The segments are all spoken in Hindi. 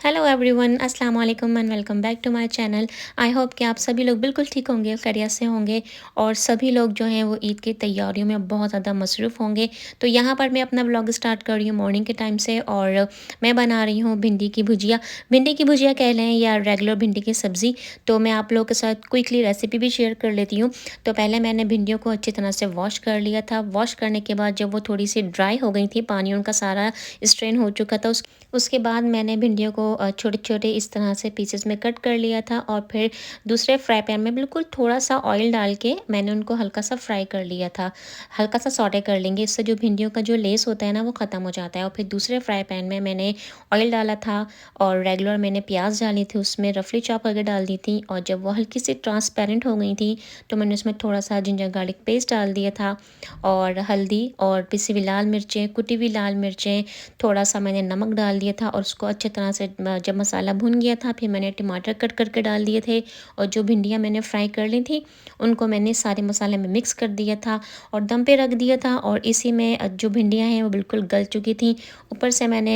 हेलो एवरीवन, अस्सलाम वालेकुम and welcome back to my channel. I hope कि आप सभी लोग बिल्कुल ठीक होंगे, खैरियत से होंगे और सभी लोग जो हैं वो ईद की तैयारियों में बहुत ज़्यादा मसरूफ़ होंगे। तो यहाँ पर मैं अपना व्लॉग स्टार्ट कर रही हूँ मॉर्निंग के टाइम से और मैं बना रही हूँ भिंडी की भुजिया। भिंडी की भुजिया कह लें या रेगुलर भिंडी की सब्ज़ी। तो मैं आप लोगों के साथ क्विकली रेसिपी भी शेयर कर लेती हूँ। तो पहले मैंने भिंडियों को अच्छी तरह से वॉश कर लिया था। वॉश करने के बाद जब वो थोड़ी सी ड्राई हो गई थी, पानी उनका सारा स्ट्रेन हो चुका था, उसके बाद मैंने भिंडियों को छोटे-छोटे इस तरह से पीसेस में कट कर लिया था और फिर दूसरे फ्राई पैन में बिल्कुल थोड़ा-सा ऑयल डाल के मैंने उनको हल्का-सा फ्राई कर लिया था। हल्का-सा सौटे कर लेंगे, इससे जो भिंडियों का जो लेस होता है ना वो ख़त्म हो जाता है। और फिर दूसरे फ्राई पैन में मैंने ऑयल डाला था और रेगुलर मैंने प्याज़ डाली थी, उसमें रफली चॉप करके डाल दी थी और जब वो हल्की सी ट्रांसपेरेंट हो गई थी तो मैंने उसमें थोड़ा-सा जिंजर गार्लिक पेस्ट डाल दिया था और हल्दी और पिसी हुई लाल मिर्चें, कुटी हुई लाल मिर्चें, थोड़ा-सा मैंने नमक डाल दिया था और उसको अच्छी तरह से जब मसाला भुन गया था फिर मैंने टमाटर कट करके डाल दिए थे और जो भिंडियाँ मैंने फ्राई कर ली थी उनको मैंने सारे मसाले में मिक्स कर दिया था और दम पे रख दिया था। और इसी में जो भिंडियाँ हैं वो बिल्कुल गल चुकी थी। ऊपर से मैंने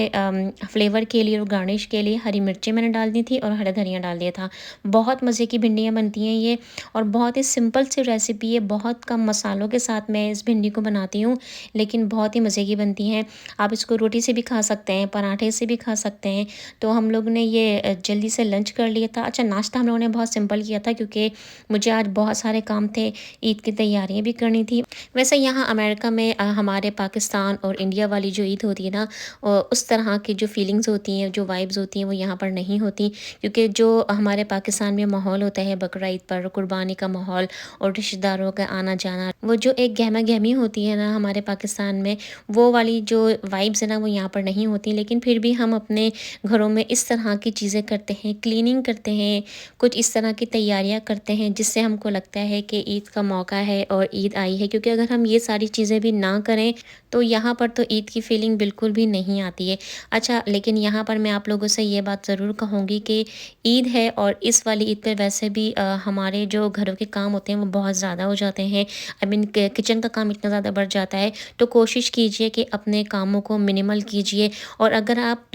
फ्लेवर के लिए और गार्निश के लिए हरी मिर्चें मैंने डाल दी थी और हरा धनिया डाल दिया था। बहुत मज़े की भिंडियाँ बनती हैं ये और बहुत ही सिंपल सी रेसिपी है। बहुत कम मसालों के साथ मैं इस भिंडी को बनाती हूँ, लेकिन बहुत ही मज़े की बनती हैं। आप इसको रोटी से भी खा सकते हैं, पराठे से भी खा सकते हैं। तो हम लोग ने ये जल्दी से लंच कर लिया था। अच्छा, नाश्ता हम लोगों ने बहुत सिंपल किया था क्योंकि मुझे आज बहुत सारे काम थे, ईद की तैयारियाँ भी करनी थी। वैसे यहाँ अमेरिका में हमारे पाकिस्तान और इंडिया वाली जो ईद होती है ना, उस तरह की जो फीलिंग्स होती हैं, जो वाइब्स होती हैं वो यहाँ पर नहीं होती। क्योंकि जो हमारे पाकिस्तान में माहौल होता है बकरा ईद पर, कुर्बानी का माहौल और रिश्तेदारों का आना-जाना, वो जो एक गहमा-गहमी होती है ना हमारे पाकिस्तान में, वो वाली जो वाइब्स है ना वो यहाँ पर नहीं होती। लेकिन फिर भी हम अपने घरों में इस तरह की चीज़ें करते हैं, क्लीनिंग करते हैं, कुछ इस तरह की तैयारियाँ करते हैं जिससे हमको लगता है कि ईद का मौका है और ईद आई है। क्योंकि अगर हम ये सारी चीज़ें भी ना करें तो यहाँ पर तो ईद की फीलिंग बिल्कुल भी नहीं आती है। अच्छा, लेकिन यहाँ पर मैं आप लोगों से ये बात ज़रूर कहूँगी कि ईद है और इस वाली ईद पे वैसे भी हमारे जो घरों के काम होते हैं वो बहुत ज़्यादा हो जाते हैं। आई मीन किचन का काम इतना ज़्यादा बढ़ जाता है। तो कोशिश कीजिए कि अपने कामों को मिनिमल कीजिए और अगर आप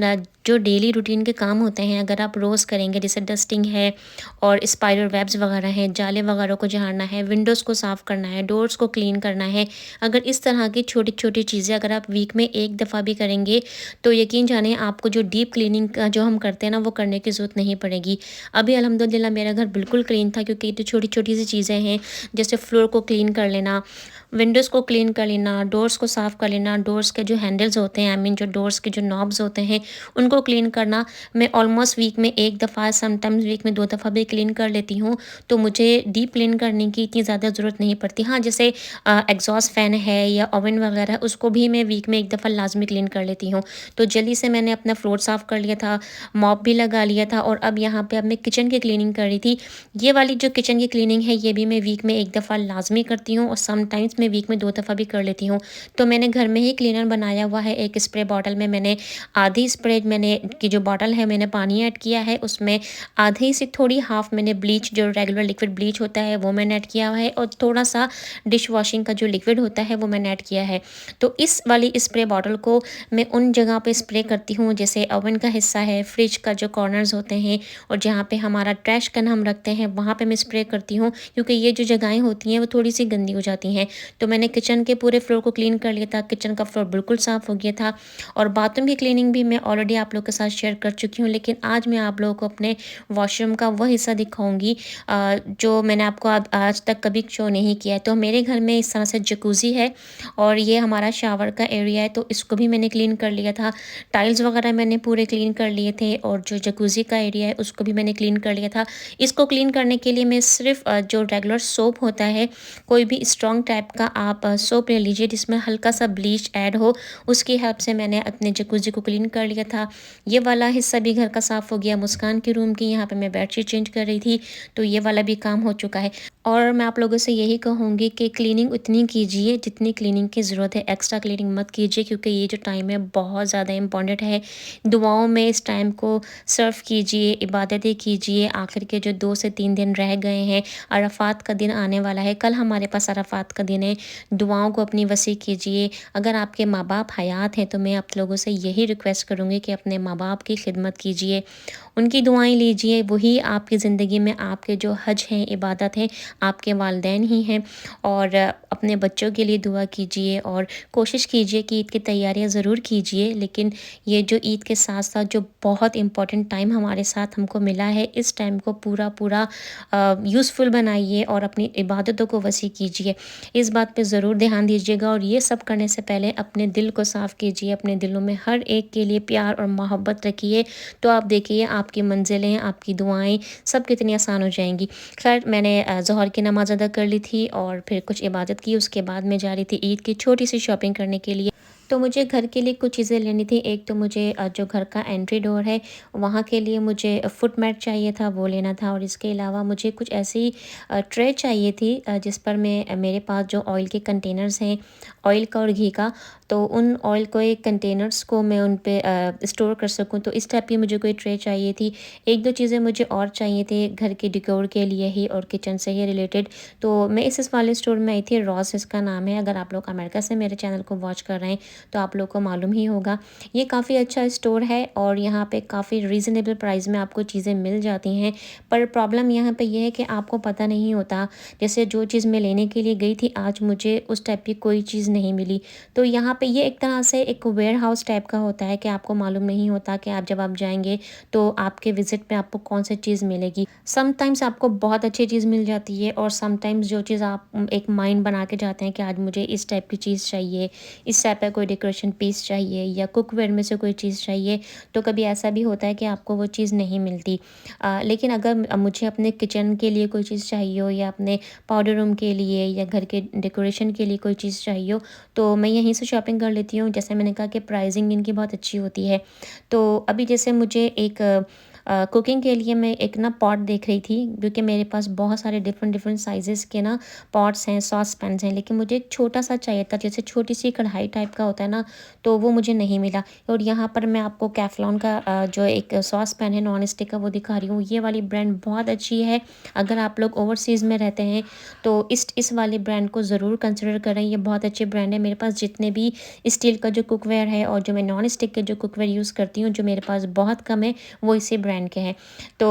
जो डेली रूटीन के काम होते हैं अगर आप रोज़ करेंगे, जैसे डस्टिंग है और स्पाइडर वेब्स वगैरह हैं, जाले वगैरह को झाड़ना है, विंडोज़ को साफ़ करना है, डोर्स को क्लीन करना है, अगर इस तरह की छोटी-छोटी चीज़ें अगर आप वीक में 1 दफ़ा भी करेंगे तो यकीन जानिए आपको जो डीप क्लीनिंग का जो हम करते हैं ना वो करने की ज़रूरत नहीं पड़ेगी। अभी अल्हम्दुलिल्लाह मेरा घर बिल्कुल क्लीन था क्योंकि ये तो छोटी-छोटी सी चीज़ें हैं, जैसे फ्लोर को क्लीन कर लेना, विंडोज़ को क्लीन कर लेना, डोर्स को साफ़ कर लेना, डोर्स के जो हैंडल्स होते हैं, आई मीन जो डोर्स के जो नॉब्स होते हैं उनको क्लीन करना। मैं ऑलमोस्ट वीक में 1 दफ़ा, समटाइम्स वीक में 2 दफ़ा भी क्लीन कर लेती हूँ। तो मुझे डीप क्लीन करने की इतनी ज़्यादा ज़रूरत नहीं पड़ती। हाँ, जैसे एग्ज़ॉस्ट फ़ैन है या ओवन वगैरह उसको भी मैं वीक में 1 दफ़ा लाज़मी क्लीन कर लेती हूँ। तो जल्दी से मैंने अपना फ्लोर साफ़ कर लिया था, मॉप भी लगा लिया था और अब यहाँ पे अब मैं किचन की क्लीनिंग कर रही थी। ये वाली जो किचन की क्लीनिंग है ये भी मैं वीक में 1 दफ़ा लाज़मी करती हूँ और समटाइम्स मैं वीक में 2 दफ़ा भी कर लेती हूँ। तो मैंने घर में ही क्लीनर बनाया हुआ है। एक स्प्रे बॉटल में मैंने आधी स्प्रे मैंने की जो बॉटल है मैंने पानी ऐड किया है, उसमें आधी से थोड़ी हाफ़ मैंने ब्लीच, जो रेगुलर लिक्विड ब्लीच होता है वो मैंने ऐड किया हुआ है और थोड़ा-सा डिश वॉशिंग का जो लिक्विड होता है वो मैंने ऐड किया है। तो इस वाली स्प्रे बॉटल को मैं उन जगह पे स्प्रे करती हूँ जैसे ओवन का हिस्सा है, फ्रिज का जो कॉर्नर्स होते हैं और जहाँ पे हमारा ट्रैश कैन हम रखते हैं वहाँ पे मैं स्प्रे करती हूँ, क्योंकि ये जो जगहें होती हैं वो थोड़ी-सी गंदी हो जाती हैं। तो मैंने किचन के पूरे फ्लोर को क्लीन कर लिया था, किचन का फ्लोर बिल्कुल साफ़ हो गया था और बाथरूम की क्लीनिंग भी मैं ऑलरेडी आप लोग के साथ शेयर कर चुकी हूँ। लेकिन आज मैं आप लोगों को अपने वॉशरूम का वो हिस्सा दिखाऊँगी जो मैंने आपको आज तक कभी शो नहीं किया है। तो मेरे घर में इस तरह से जकूज़ी है और ये हमारा शावर का एरिया है, तो इसको भी मैंने क्लीन कर लिया था। टाइल्स वगैरह मैंने पूरे क्लीन कर लिए थे और जो जकूज़ी का एरिया है उसको भी मैंने क्लीन कर लिया था। इसको क्लीन करने के लिए मैं सिर्फ़ जो रेगुलर सोप होता है, कोई भी स्ट्रॉन्ग टाइप का आप सोप ले लीजिए जिसमें हल्का-सा ब्लीच ऐड हो, उसकी हेल्प से मैंने अपने जकूज़ी को क्लीन कर लिया था। ये वाला हिस्सा भी घर का साफ़ हो गया। मुस्कान के रूम की यहाँ पे मैं बेडशीट चेंज कर रही थी, तो ये वाला भी काम हो चुका है। और मैं आप लोगों से यही कहूँगी कि क्लीनिंग उतनी कीजिए जितनी क्लीनिंग की ज़रूरत है, एक्स्ट्रा क्लीनिंग मत कीजिए क्योंकि ये जो टाइम है बहुत ज़्यादा इम्पॉर्टेंट है। दुआओं में इस टाइम को सर्व कीजिए, इबादतें कीजिए। आखिर के जो 2 से 3 दिन रह गए हैं, अरफ़ात का दिन आने वाला है। कल हमारे पास अरफ़ात का दिन अपने दुआओं को अपनी वसी कीजिए। अगर आपके माँ-बाप हयात हैं तो मैं आप लोगों से यही रिक्वेस्ट करूँगी कि अपने माँ-बाप की खिदमत कीजिए, उनकी दुआएँ लीजिए, वही आपकी ज़िंदगी में आपके जो हज हैं, इबादत है, आपके वालिदैन ही हैं। और अपने बच्चों के लिए दुआ कीजिए और कोशिश कीजिए कि ईद की तैयारियाँ ज़रूर कीजिए। लेकिन ये जो ईद के साथ-साथ जो बहुत इम्पोर्टेंट टाइम हमारे साथ हमको मिला है, इस टाइम को पूरा-पूरा यूज़फुल बनाइए और अपनी इबादतों को वसी कीजिए। इस बात पे ज़रूर ध्यान दीजिएगा और ये सब करने से पहले अपने दिल को साफ़ कीजिए, अपने दिलों में हर एक के लिए प्यार और मोहब्बत रखिए, तो आप देखिए आपकी मंज़िलें, आपकी दुआएँ सब कितनी आसान हो जाएँगी। ख़ैर मैंने ज़ोहर की नमाज़ अदा कर ली थी और फिर कुछ इबादत की, उसके बाद मैं जा रही थी ईद की छोटी-सी शॉपिंग करने के लिए। तो मुझे घर के लिए कुछ चीज़ें लेनी थी। एक तो मुझे जो घर का एंट्री डोर है, वहाँ के लिए मुझे फुट मैट चाहिए था, वो लेना था और इसके अलावा मुझे कुछ ऐसी ट्रे चाहिए थी जिस पर मैं मेरे पास जो ऑयल के कंटेनर्स हैं, ऑयल का और घी का, तो उन ऑयल के कंटेनर्स को मैं उन पे स्टोर कर सकूँ, तो इस टाइप की मुझे कोई ट्रे चाहिए थी। 1-2 चीज़ें मुझे और चाहिए थे घर के डेकोर के लिए ही और किचन से ही रिलेटेड। तो मैं इस वाले स्टोर में आई थी, रॉस इसका नाम है। अगर आप लोग अमेरिका से मेरे चैनल को वॉच कर रहे हैं तो आप लोग को मालूम ही होगा। ये काफ़ी अच्छा स्टोर है और यहाँ पे काफ़ी रीज़नेबल प्राइस में आपको चीज़ें मिल जाती हैं। पर प्रॉब्लम यहाँ पे ये है कि आपको पता नहीं होता, जैसे जो चीज़ मैं लेने के लिए गई थी आज मुझे उस टाइप की कोई चीज़ नहीं मिली। तो यहाँ पे ये एक तरह से एक वेयरहाउस टाइप का होता है कि आपको मालूम नहीं होता कि आप जब आप जाएँगे तो आपके विज़िट में आपको कौन-सी चीज़ मिलेगी। समटाइम्स आपको बहुत अच्छी चीज़ मिल जाती है और समटाइम्स जो चीज़ आप एक माइंड बना के जाते हैं कि आज मुझे इस टाइप की चीज़ चाहिए, इस टाइप का कोई डेकोरेशन पीस चाहिए या कुकवेयर में से कोई चीज़ चाहिए, तो कभी ऐसा भी होता है कि आपको वो चीज़ नहीं मिलती। लेकिन अगर मुझे अपने किचन के लिए कोई चीज़ चाहिए हो या अपने पाउडर रूम के लिए या घर के डेकोरेशन के लिए कोई चीज़ चाहिए हो, तो मैं यहीं से शॉपिंग कर लेती हूँ। जैसे मैंने कहा कि प्राइसिंग इनकी बहुत अच्छी होती है। तो अभी जैसे मुझे एक कुकिंग के लिए मैं एक ना पॉट देख रही थी, क्योंकि मेरे पास बहुत सारे डिफरेंट साइज़ेस के ना पॉट्स हैं, सॉस पैन्स हैं, लेकिन मुझे एक छोटा-सा चाहिए था, जैसे छोटी-सी कढ़ाई टाइप का होता है ना, तो वो मुझे नहीं मिला। और यहाँ पर मैं आपको कैफ़लॉन का जो एक सॉस पैन है नॉन स्टिक का वो दिखा रही हूँ। ये वाली ब्रांड बहुत अच्छी है। अगर आप लोग ओवरसीज़ में रहते हैं तो इस वाली ब्रांड को ज़रूर कंसिडर करें। ये बहुत अच्छी ब्रांड है। मेरे पास जितने भी स्टील का जो कुकवेयर है और जो मैं नॉन स्टिक के जो कुकवेयर यूज़ करती हूँ, जो मेरे पास बहुत कम है, वो इसी ब्रांड के हैं। तो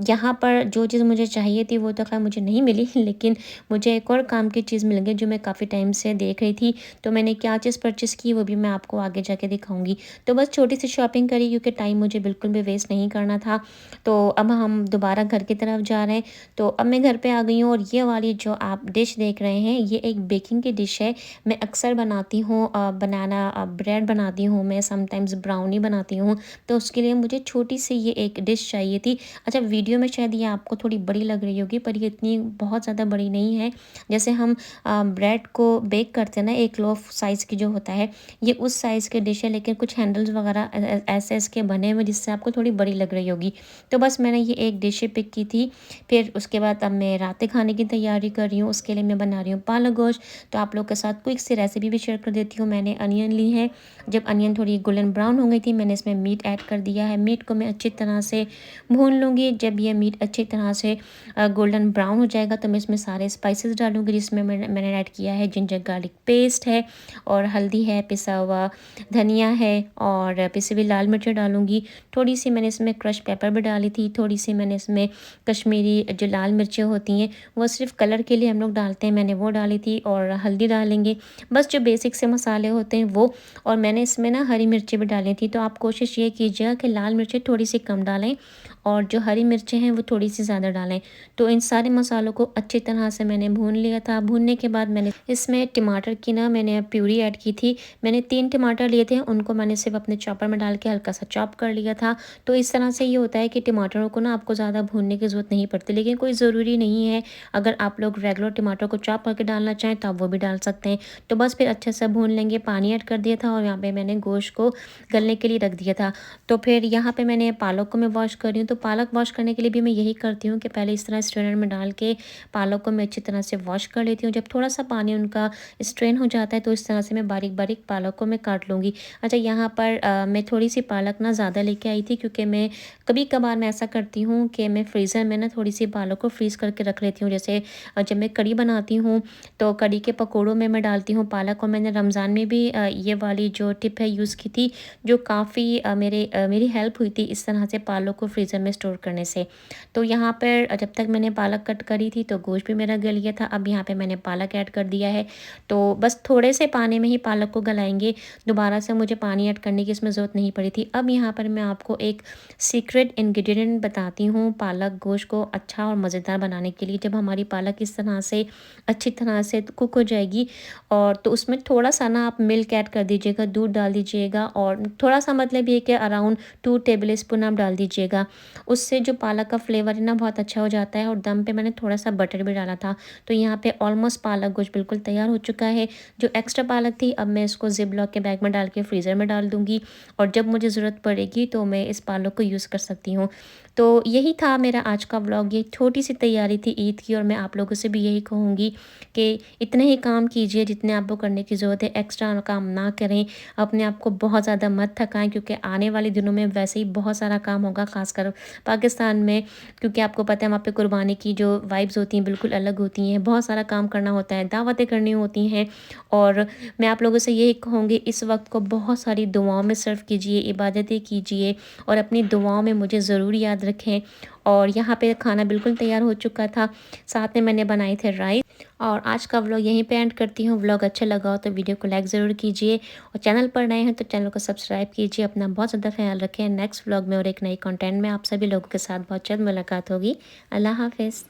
यहाँ पर जो चीज़ मुझे चाहिए थी वो तो ख़ैर मुझे नहीं मिली, लेकिन मुझे एक और काम की चीज़ मिल गई जो मैं काफ़ी टाइम से देख रही थी। तो मैंने क्या चीज़ परचेज़ की वो भी मैं आपको आगे जाके दिखाऊँगी। तो बस छोटी-सी शॉपिंग करी क्योंकि टाइम मुझे बिल्कुल भी वेस्ट नहीं करना था। तो अब हम दोबारा घर की तरफ जा रहे हैं। तो अब मैं घर पे आ गई हूँ और ये वाली जो आप डिश देख रहे हैं, ये एक बेकिंग की डिश है। मैं अक्सर बनाती हूँ बनाना ब्रेड बनाती हूँ मैं, समटाइम्स ब्राउनी बनाती हूँ। तो उसके लिए मुझे छोटी-सी ये एक डिश चाहिए थी। अच्छा, वीडियो में शायद ये आपको थोड़ी बड़ी लग रही होगी, पर ये इतनी बहुत ज़्यादा बड़ी नहीं है। जैसे हम ब्रेड को बेक करते हैं ना, एक लोफ साइज़ की जो होता है, ये उस साइज़ की डिश है, लेकिन कुछ हैंडल्स वगैरह ऐसे इसके बने हुए जिससे आपको थोड़ी बड़ी लग रही होगी। तो बस मैंने ये एक डिश ही पिक की थी। फिर उसके बाद अब मैं रात के खाने की तैयारी कर रही हूँ। उसके लिए मैं बना रही हूँ पालक गोश्त। तो आप लोग के साथ क्विक सी रेसिपी भी शेयर कर देती हूँ। मैंने अनियन ली है। जब अनियन थोड़ी गोल्डन ब्राउन हो गई थी, मैंने इसमें मीट ऐड कर दिया है। मीट को मैं अच्छी तरह से भून लूँगी। जब ये मीट अच्छी तरह से गोल्डन ब्राउन हो जाएगा तो मैं इसमें सारे स्पाइसेस डालूँगी, जिसमें मैंने ऐड किया है जिंजर गार्लिक पेस्ट है और हल्दी है, पिसा हुआ धनिया है और पिसी हुई लाल मिर्च डालूँगी। थोड़ी सी मैंने इसमें क्रश पेपर भी डाली थी। थोड़ी सी मैंने इसमें कश्मीरी जो लाल मिर्चें होती हैं वो सिर्फ कलर के लिए हम लोग डालते हैं, मैंने वो डाली थी और हल्दी डालेंगे। बस जो बेसिक से मसाले होते हैं वो, और मैंने इसमें ना हरी मिर्चें भी डाली थी। तो आप कोशिश ये कीजिएगा कि लाल मिर्चें थोड़ी सी कम डालें और जो हरी मिर्चें हैं वो थोड़ी सी ज़्यादा डालें। तो इन सारे मसालों को अच्छी तरह से मैंने भून लिया था। भूनने के बाद मैंने इसमें टमाटर की ना मैंने प्यूरी ऐड की थी। मैंने 3 टमाटर लिए थे, उनको मैंने सिर्फ अपने चॉपर में डाल के हल्का सा चॉप कर लिया था। तो इस तरह से ये होता है कि टमाटरों को ना आपको ज़्यादा भूनने की ज़रूरत नहीं पड़ती, लेकिन कोई ज़रूरी नहीं है। अगर आप लोग रेगुलर टमाटर को चॉप करके डालना चाहें तो आप वो भी डाल सकते हैं। तो बस फिर अच्छे से भून लेंगे। पानी ऐड कर दिया था और यहाँ पे मैंने गोश्त को गलने के लिए रख दिया था। तो फिर यहाँ पे मैंने पालक को मैं वॉश कर रही हूँ, तो पालक वॉश करने के लिए भी मैं यही करती हूँ कि पहले इस तरह स्ट्रेनर में डाल के पालक को मैं अच्छी तरह से वॉश कर लेती हूँ। जब थोड़ा-सा पानी उनका स्ट्रेन हो जाता है तो इस तरह से मैं बारीक-बारीक पालक को मैं काट लूँगी। अच्छा, यहाँ पर मैं थोड़ी-सी पालक ना ज़्यादा लेके आई थी, क्योंकि मैं कभी-कभार मैं ऐसा करती हूँ कि मैं फ्रीज़र में ना थोड़ी-सी पालक को फ्रीज़ करके रख लेती हूँ। जैसे जब मैं कढ़ी बनाती हूँ तो कढ़ी के पकौड़ों में मैं डालती हूँ पालक, और मैंने रमज़ान में भी ये वाली जो टिप है यूज़ की थी, जो काफ़ी मेरी हेल्प हुई थी इस तरह से पालक को फ्रीज़र में स्टोर करने से। तो यहाँ पर जब तक मैंने पालक कट करी थी तो गोश्त भी मेरा गल गया था। अब यहाँ पे मैंने पालक ऐड कर दिया है, तो बस थोड़े से पानी में ही पालक को गलाएँगे, दोबारा से मुझे पानी ऐड करने की इसमें ज़रूरत नहीं पड़ी थी। अब यहाँ पर मैं आपको एक सीक्रेट इंग्रीडिएंट बताती हूँ पालक गोश्त को अच्छा और मज़ेदार बनाने के लिए। जब हमारी पालक इस तरह से अच्छी तरह से कुक हो जाएगी, और तो उसमें थोड़ा-सा ना आप मिल्क ऐड कर दीजिएगा, दूध डाल दीजिएगा, और थोड़ा-सा मतलब ये कि अराउंड 2 टेबल स्पून आप डाल दीजिएगा। उससे जो पालक का फ्लेवर है ना बहुत अच्छा हो जाता है, और दम पे मैंने थोड़ा-सा बटर भी डाला था। तो यहाँ पे ऑलमोस्ट पालक गोश्त बिल्कुल तैयार हो चुका है। जो एक्स्ट्रा पालक थी अब मैं इसको ज़िप-लॉक के बैग में डाल के फ्रीज़र में डाल दूँगी, और जब मुझे ज़रूरत पड़ेगी तो मैं इस पालक को यूज़ कर सकती हूँ। तो यही था मेरा आज का व्लॉग, ये छोटी-सी तैयारी थी ईद की, और मैं आप लोगों से भी यही कहूँगी कि इतने ही काम कीजिए जितने आपको करने की ज़रूरत है, एक्स्ट्रा काम ना करें, अपने आप को बहुत ज़्यादा मत थकाएँ, क्योंकि आने वाले दिनों में वैसे ही बहुत सारा काम होगा, ख़ासकर पाकिस्तान में, क्योंकि आपको पता है वहाँ पे कुर्बानी की जो वाइब्स होती हैं बिल्कुल अलग होती हैं, बहुत सारा काम करना होता है, दावतें करनी होती हैं, और मैं आप लोगों से यही कहूँगी इस वक्त को बहुत सारी दुआओं में सर्व कीजिए, इबादतें कीजिए, और अपनी दुआओं में मुझे ज़रूर याद रखें। और यहाँ पे खाना बिल्कुल तैयार हो चुका था, साथ में मैंने बनाए थे राइस। और आज का व्लॉग यहीं पे एंड करती हूँ। व्लॉग अच्छा लगा हो तो वीडियो को लाइक ज़रूर कीजिए, और चैनल पर नए हैं तो चैनल को सब्सक्राइब कीजिए। अपना बहुत ज़्यादा ख्याल रखें। नेक्स्ट व्लॉग में और एक नई कंटेंट में आप सभी लोगों के साथ बहुत जल्द मुलाकात होगी। अल्लाह हाफ़िज़।